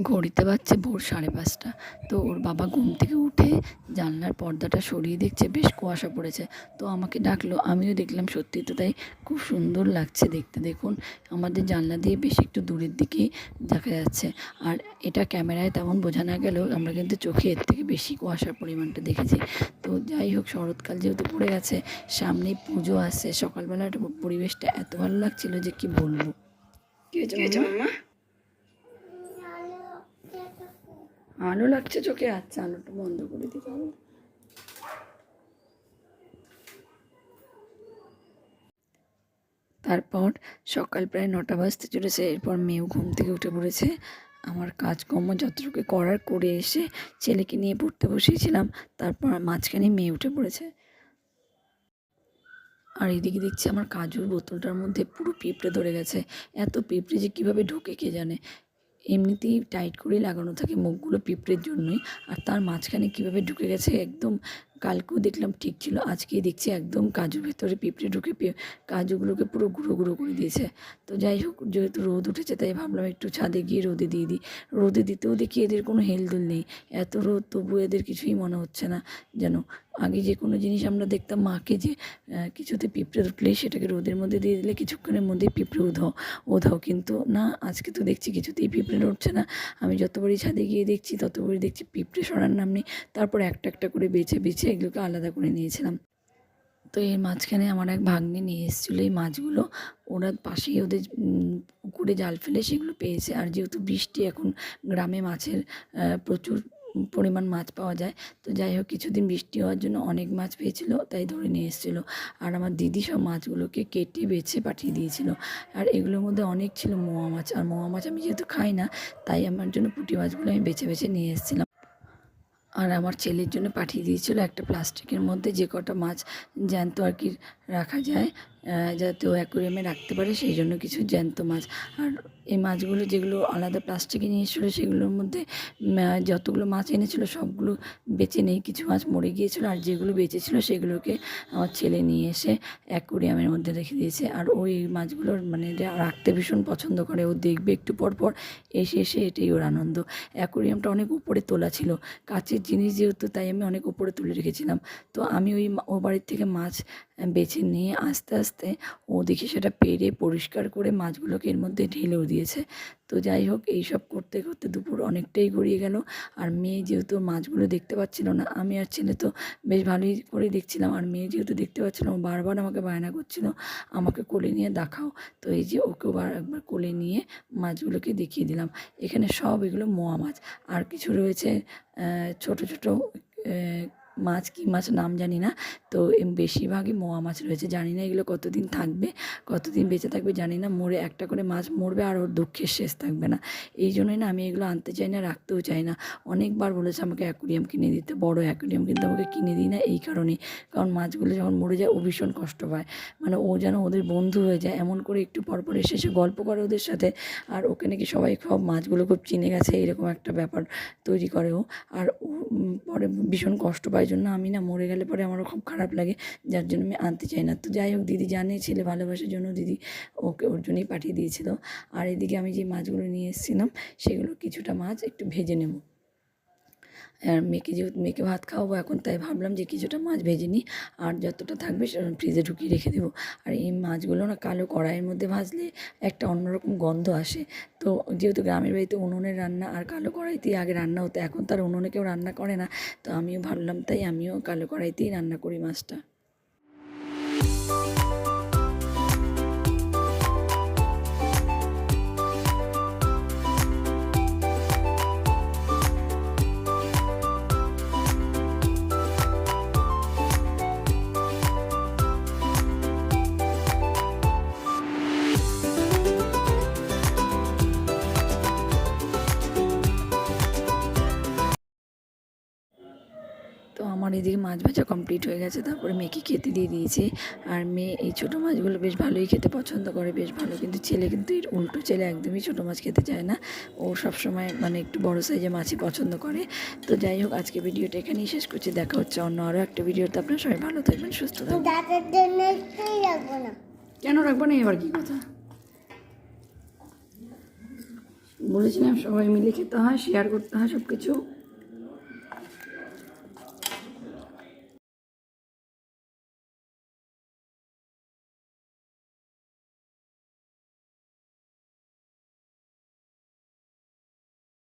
ঘড়িতে বাজছে ভোর 5:30। তো ওর বাবা ঘুম থেকে উঠে জানলার পর্দাটা সরিয়ে দেখছে বেশ কুয়াশা পড়েছে। তো আমাকে ডাকলো, আমিও দেখলাম, সত্যি তো তাই, খুব সুন্দর লাগছে দেখতে। দেখুন, আমাদের জানলা দিয়ে বেশ একটু দূরের দিকেই দেখা যাচ্ছে। আর এটা ক্যামেরায় তেমন বোঝা না গেলেও আমরা কিন্তু চোখে এর থেকে বেশি কুয়াশার পরিমাণটা দেখেছি। তো যাই হোক, শরৎকাল যেহেতু পড়ে গেছে, সামনেই পুজো আসছে, সকালবেলার পরিবেশটা এত ভালো লাগছিল যে কি বলবো। কি হয়েছে মাম্মা? আলো লাগছে চোখে? আচ্ছা, আলোটা বন্ধ করে দিতে হবে। তারপর সকাল প্রায় 9টা বাজতে চলেছে। এরপর মেয়েও ঘুম থেকে উঠে পড়েছে। আমার কাজকর্ম যতটুকু করার করে এসে ছেলেকে নিয়ে পড়তে বসিয়েছিলাম। তারপর মাঝখানে মেয়ে উঠে পড়েছে। আর এদিকে দেখছি আমার কাজুর বোতলটার মধ্যে পুরো পিঁপড়ে ধরে গেছে। এত পিঁপড়ে যে কীভাবে ঢোকে কে জানে। এমনিতেই টাইট করেই লাগানো থাকে মুখগুলো পিঁপড়ের জন্যই, আর তার মাঝখানে কীভাবে ঢুকে গেছে একদম। কালকেও দেখলাম ঠিক ছিল, আজকেই দেখছি একদম কাজুর ভেতরে পিঁপড়ে ঢুকে কাজুগুলোকে পুরো গুঁড়ো গুঁড়ো করে দিয়েছে। তো যাই হোক, যেহেতু রোদ উঠেছে তাই ভাবলাম একটু ছাদে গিয়ে রোদে দিয়ে দিই। রোদে দিতেও দেখি এদের কোনো হেলদোল নেই। এত রোদ, তবু এদের কিছুই মনে হচ্ছে না যেন। আগে যে কোনো জিনিস আমরা দেখতাম মাকে যে কিছুতে পিঁপড়ে উঠলেই সেটাকে রোদের মধ্যে দিয়ে দিলে কিছুক্ষণের মধ্যেই পিঁপড়ে ওধাও, কিন্তু না, আজকে তো দেখছি কিছুতেই পিঁপড়ে উঠছে না। আমি যতবারই ছাদে গিয়ে দেখছি ততবারই দেখছি পিঁপড়ে সরার নাম নেই। তারপর একটা একটা করে বেছে বেছে এগুলোকে আলাদা করে নিয়েছিলাম। তো এর মাঝখানে আমার এক ভাগ্নে নিয়ে এসেছিলো এই মাছগুলো। ওরা পাশেই ওদের পুকুরে জাল ফেলে সেগুলো পেয়েছে। আর যেহেতু বৃষ্টি, এখন গ্রামে মাছের প্রচুর পরিমাণ মাছ পাওয়া যায়। তো যাই হোক, কিছুদিন বৃষ্টি হওয়ার জন্য অনেক মাছ পেয়েছিল, তাই ধরে নিয়ে এসেছিলো। আর আমার দিদি সব মাছগুলোকে কেটে বেছে পাঠিয়ে দিয়েছিল। আর এগুলোর মধ্যে অনেক ছিল মোয়া মাছ। আর মোয়া মাছ আমি যেহেতু খাই না, তাই আমার জন্য পুঁটি মাছগুলো আমি বেছে বেছে নিয়ে এসেছিলাম। আর আমার ছেলের জন্য পাঠিয়ে দিয়েছিল একটা প্লাস্টিকের মধ্যে যে কটা মাছ জ্যান্ত আর কি রাখা যায়, যাতে ও অ্যাকোরিয়ামে রাখতে পারে, সেই জন্য কিছু জ্যান্ত মাছ। আর এই মাছগুলো যেগুলো আলাদা প্লাস্টিকে নিয়ে এসেছিলো, সেগুলোর মধ্যে যতগুলো মাছ এনেছিল সবগুলো বেঁচে নেই, কিছু মাছ মরে গিয়েছিলো। আর যেগুলো বেঁচে ছিল সেগুলোকে আমার ছেলে নিয়ে এসে অ্যাকোরিয়ামের মধ্যে রেখে দিয়েছে। আর ওই মাছগুলোর মানে রাখতে ভীষণ পছন্দ করে। ও দেখবে একটু পর পর এসে এসে, এটাই ওর আনন্দ। অ্যাকোরিয়ামটা অনেক উপরে তোলা ছিল, কাচের জিনিস যেহেতু, তাই আমি অনেক উপরে তুলে রেখেছিলাম। তো আমি ও বাড়ির থেকে মাছ বেছে নিয়ে আস্তে আস্তে ও দেখি সেটা পেরে পরিষ্কার করে মাছগুলোকে এর মধ্যে ঢেলেও দিয়েছে। তো যাই হোক, এইসব করতে করতে দুপুর অনেকটাই গড়িয়ে গেল। আর মেয়ে যেহেতু মাছগুলো দেখতে পাচ্ছিল না, আমি আর ছেলে তো বেশ ভালোই করে দেখছিলাম। আর মেয়ে যেহেতু দেখতে পাচ্ছিল না, ও বারবার আমাকে বায়না করছিল আমাকে কোলে নিয়ে দেখাও। তো এই যে ওকেও একবার কোলে নিয়ে মাছগুলোকে দেখিয়ে দিলাম। এখানে সব এগুলো মোয়া মাছ। আর কিছু রয়েছে ছোট ছোট মাছ, কী মাছ নাম জানি না। তো বেশিরভাগই মোয়া মাছ রয়েছে। জানি না এগুলো কতদিন থাকবে, কতদিন বেঁচে থাকবে জানি না। মরে একটা করে মাছ মরবে আর ওর দুঃখের শেষ থাকবে না। এই জন্যই না আমি এগুলো আনতে চাই না, রাখতেও চাই না। অনেকবার বলেছে আমাকে অ্যাকোরিয়াম কিনে দিতে, বড় অ্যাকোরিয়াম, কিন্তু আমাকে কিনে দিই না এই কারণেই। কারণ মাছগুলো যখন মরে যায় ও ভীষণ কষ্ট পায়। মানে ও যেন ওদের বন্ধু হয়ে যায়, এমন করে একটু পর পর এসে এসে গল্প করে ওদের সাথে। আর ওকে নাকি সবাই সব মাছগুলো খুব চিনে গেছে, এরকম একটা ব্যাপার তৈরি করে ও। আর ও পরে ভীষণ কষ্ট পায়, জন্য আমি না মরে গেলে পরে আমারও খুব খারাপ লাগে, যার জন্য আমি আনতে চাই না। তো যাই হোক, দিদি জানে ছেলে ভালোবাসার জন্য দিদি ওকে ওর জন্যই পাঠিয়ে দিয়েছিল। আর এদিকে আমি যে মাছগুলো নিয়ে এসেছিলাম, সেগুলো কিছুটা মাছ একটু ভেজে নেব। আর যেহেতু মেয়েকে ভাত খাওয়াবো এখন, তাই ভাবলাম যে কিছুটা মাছ ভেজে নিই, আর যতটা থাকবে সেটা ফ্রিজে ঢুকিয়ে রেখে দেবো। আর এই মাছগুলো না কালো কড়াইয়ের মধ্যে ভাজলে একটা অন্যরকম গন্ধ আসে। তো যেহেতু গ্রামের বাড়িতে উনুনের রান্না, আর কালো কড়াইতেই আগে রান্না হতো, এখন তার উনুনে কেউ রান্না করে না। তো আমিও ভাবলাম, তাই আমিও কালো কড়াইতেই রান্না করি মাছটা। তো আমার এদিকে মাছ ভাজা কমপ্লিট হয়ে গেছে। তারপরে মেয়েকে খেতে দিয়ে দিয়েছি। আর মেয়ে এই ছোটো মাছগুলো বেশ ভালোই খেতে পছন্দ করে, বেশ ভালো। কিন্তু ছেলে কিন্তু এর উল্টো, ছেলে একদমই ছোটো মাছ খেতে চায় না। ও সবসময় মানে একটু বড়ো সাইজের মাছই পছন্দ করে। তো যাই হোক, আজকে ভিডিওটা এখানেই শেষ করছি। দেখা হচ্ছে অন্য আরও একটা ভিডিওতে। আপনারা সবাই ভালো থাকবেন, সুস্থ থাকবেন। কেন রাখবো না? এবার কী কথা? বলেছিলাম সবাই মিলে খেতে হয়, শেয়ার করতে হয় সব কিছু।